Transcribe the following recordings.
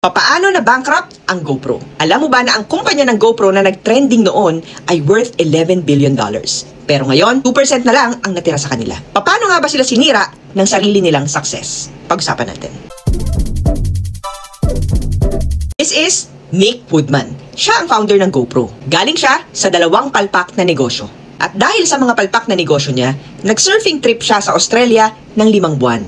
Papaano na bankrupt ang GoPro? Alam mo ba na ang kumpanya ng GoPro na nag-trending noon ay worth $11 billion? Pero ngayon, 2% na lang ang natira sa kanila. Paano nga ba sila sinira ng sarili nilang success? Pag-usapan natin. This is Nick Woodman. Siya ang founder ng GoPro. Galing siya sa dalawang palpak na negosyo. At dahil sa mga palpak na negosyo niya, nag-surfing trip siya sa Australia ng 5 buwan.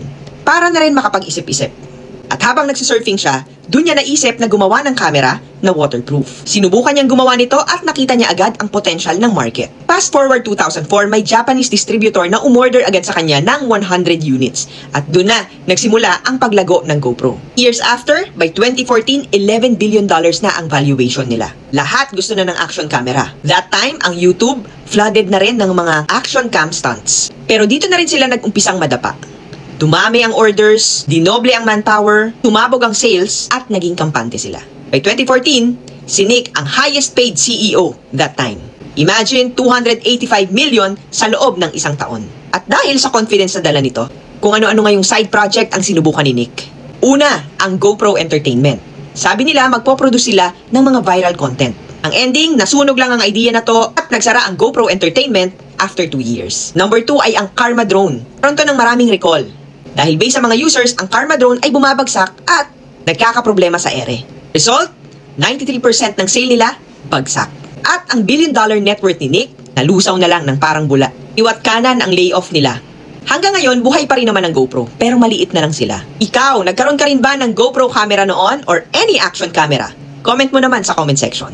Para na rin makapag-isip-isip. At habang nagsisurfing siya, doon niya naisip na gumawa ng camera na waterproof. Sinubukan niyang gumawa nito at nakita niya agad ang potential ng market. Fast forward 2004, may Japanese distributor na umorder agad sa kanya ng 100 units. At doon na nagsimula ang paglago ng GoPro. Years after, by 2014, $11 billion na ang valuation nila. Lahat gusto na ng action camera. That time, ang YouTube flooded na rin ng mga action cam stunts. Pero dito na rin sila nag-umpisang madapa. Dumami ang orders, dinoble ang manpower, tumabog ang sales, at naging kampante sila. By 2014, si Nick ang highest paid CEO that time. Imagine 285 million sa loob ng isang taon. At dahil sa confidence na dala nito, kung ano-ano ngayong side project ang sinubukan ni Nick. Una, ang GoPro Entertainment. Sabi nila magpo-produce sila ng mga viral content. Ang ending, nasunog lang ang idea na to at nagsara ang GoPro Entertainment after 2 years. Number 2 ay ang Karma Drone. Pronto ng maraming recall. Dahil based sa mga users, ang Karma Drone ay bumabagsak at nagkakaproblema sa ere. Result, 93% ng sale nila, bagsak. At ang billion-dollar net worth ni Nick, nalusaw na lang ng parang bula. Iwat kanan ang layoff nila. Hanggang ngayon, buhay pa rin naman ang GoPro, pero maliit na lang sila. Ikaw, nagkaroon ka rin ba ng GoPro camera noon or any action camera? Comment mo naman sa comment section.